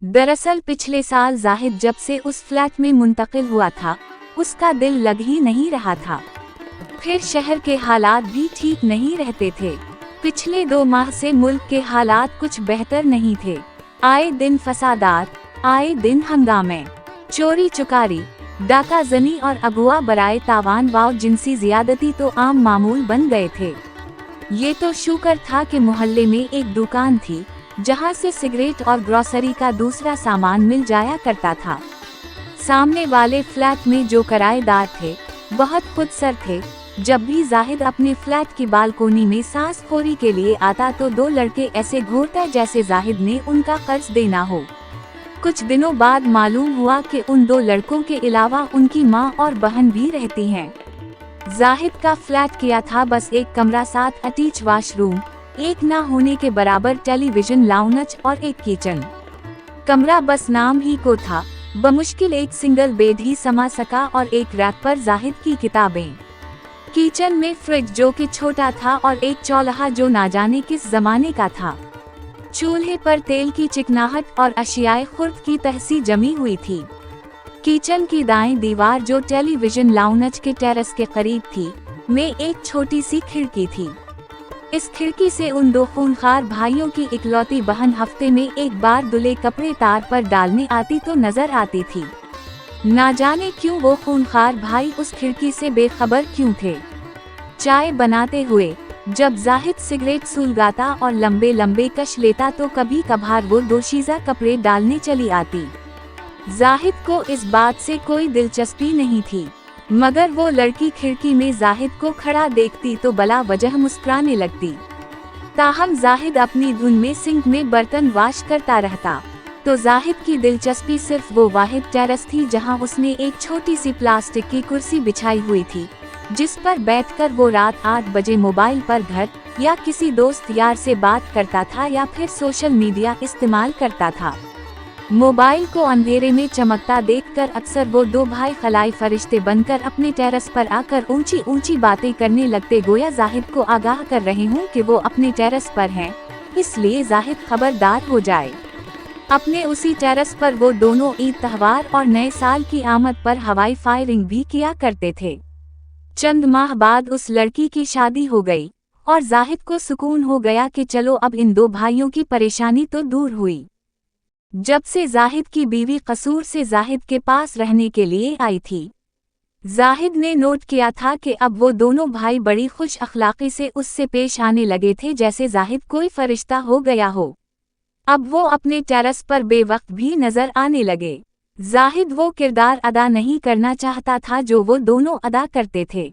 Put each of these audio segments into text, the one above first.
दरअसल पिछले साल जाहिद जब से उस फ्लैट में मुंतकिल हुआ था, उसका दिल लग ही नहीं रहा था। फिर शहर के हालात भी ठीक नहीं रहते थे। पिछले 2 माह से मुल्क के हालात कुछ बेहतर नहीं थे। आए दिन फसादात, आए दिन हंगामे, चोरी चुकारी, डाका जनी और अगवा बराए तावान व जिनसी जियादती तो आम मामूल बन गए थे। ये तो शुक्र था कि मोहल्ले में एक दुकान थी जहां से सिगरेट और ग्रोसरी का दूसरा सामान मिल जाया करता था। सामने वाले फ्लैट में जो किराएदार थे बहुत खुदसर थे। जब भी जाहिद अपने फ्लैट की बालकोनी में सांस खोरी के लिए आता तो 2 लड़के ऐसे घूरते जैसे जाहिद ने उनका कर्ज देना हो। कुछ दिनों बाद मालूम हुआ कि उन 2 लड़कों के अलावा उनकी माँ और बहन भी रहती हैं। जाहिद का फ्लैट किया था बस एक कमरा, 7 अटैच वाशरूम, एक ना होने के बराबर टेलीविजन लाउंज और एक किचन। कमरा बस नाम ही को था, बमुश्किल एक सिंगल बेड ही समा सका और एक रैक पर जाहिद की किताबें। किचन में फ्रिज जो कि छोटा था और एक चौल्हा जो ना जाने किस जमाने का था। चूल्हे पर तेल की चिकनाहट और अशियाए खुर्द की तहसी जमी हुई थी। किचन की दाएं दीवार जो टेलीविजन लाउंज के टेरेस के करीब थी, में एक छोटी सी खिड़की थी। इस खिड़की से उन 2 खूनखार भाइयों की इकलौती बहन हफ्ते में एक बार धुले कपड़े तार पर डालने आती तो नजर आती थी। ना जाने क्यों वो खूनखार भाई उस खिड़की से बेखबर क्यों थे। चाय बनाते हुए जब जाहिद सिगरेट सुलगाता और लंबे लंबे कश लेता तो कभी कभार वो दोशीज़ा कपड़े डालने चली आती। जाहिद को इस बात से कोई दिलचस्पी नहीं थी, मगर वो लड़की खिड़की में जाहिद को खड़ा देखती तो बला वजह मुस्कुराने लगती। ताहम जाहिद अपनी धुन में सिंक में बर्तन वाश करता रहता, तो जाहिद की दिलचस्पी सिर्फ वो वाहिद टेरेस थी जहां उसने एक छोटी सी प्लास्टिक की कुर्सी बिछाई हुई थी, जिस पर बैठकर वो रात 8 बजे मोबाइल पर घर या किसी दोस्त यार से बात करता था या फिर सोशल मीडिया इस्तेमाल करता था। मोबाइल को अंधेरे में चमकता देखकर अक्सर वो 2 भाई खलाई फरिश्ते बनकर अपने टेरेस पर आकर ऊंची ऊंची बातें करने लगते, गोया जाहिद को आगाह कर रहे हों कि वो अपने टेरेस पर हैं, इसलिए जाहिद खबरदार हो जाए। अपने उसी टेरेस पर वो दोनों ईद त्योहार और नए साल की आमद पर हवाई फायरिंग भी किया करते थे। चंद माह बाद उस लड़की की शादी हो गई और जाहिद को सुकून हो गया कि चलो अब इन 2 भाइयों की परेशानी तो दूर हुई। जब से जाहिद की बीवी कसूर से जाहिद के पास रहने के लिए आई थी, जाहिद ने नोट किया था कि अब वो दोनों भाई बड़ी खुश अखलाकी से उससे पेश आने लगे थे जैसे जाहिद कोई फरिश्ता हो गया हो। अब वो अपने टेरेस पर बेवक्त भी नजर आने लगे। जाहिद वो किरदार अदा नहीं करना चाहता था जो वो दोनों अदा करते थे।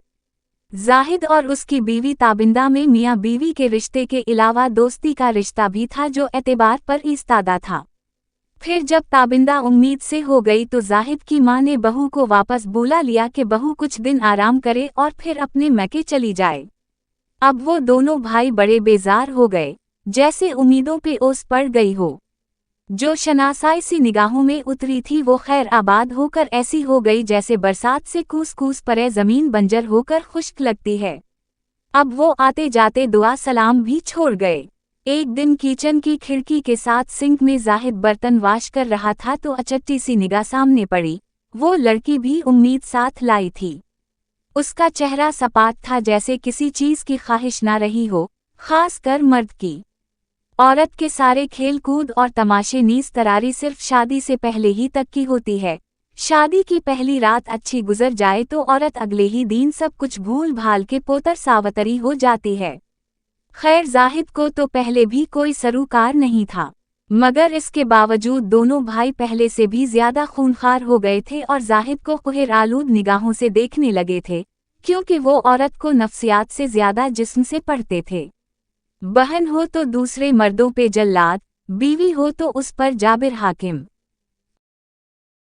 जाहिद और उसकी बीवी ताबिंदा में मियाँ बीवी के रिश्ते के अलावा दोस्ती का रिश्ता भी था जो एतबार पर इस्तादा था। फिर जब ताबिंदा उम्मीद से हो गई तो जाहिद की मां ने बहू को वापस बुला लिया कि बहू कुछ दिन आराम करे और फिर अपने मैके चली जाए। अब वो दोनों भाई बड़े बेजार हो गए, जैसे उम्मीदों पे ओस पड़ गई हो। जो शनासाई सी निगाहों में उतरी थी वो खैर आबाद होकर ऐसी हो गई जैसे बरसात से कूस कूस परे जमीन बंजर होकर खुश्क लगती है। अब वो आते जाते दुआ सलाम भी छोड़ गए। एक दिन किचन की खिड़की के साथ सिंक में जाहिद बर्तन वाश कर रहा था तो अचट्टी सी निगाह सामने पड़ी। वो लड़की भी उम्मीद साथ लाई थी। उसका चेहरा सपाट था जैसे किसी चीज की ख्वाहिश ना रही हो, खास कर मर्द की। औरत के सारे खेल कूद और तमाशे नीस तरारी सिर्फ शादी से पहले ही तक की होती है। शादी की पहली रात अच्छी गुजर जाए तो औरत अगले ही दिन सब कुछ भूल भाल के पोतर सावतरी हो जाती है। खैर जाहिद को तो पहले भी कोई सरूकार नहीं था, मगर इसके बावजूद दोनों भाई पहले से भी ज्यादा खूनखार हो गए थे और जाहिद को कुहर आलूद निगाहों से देखने लगे थे, क्योंकि वो औरत को नफ्सियात से ज्यादा जिस्म से पढ़ते थे। बहन हो तो दूसरे मर्दों पे जल्लाद, बीवी हो तो उस पर जाबिर हाकिम।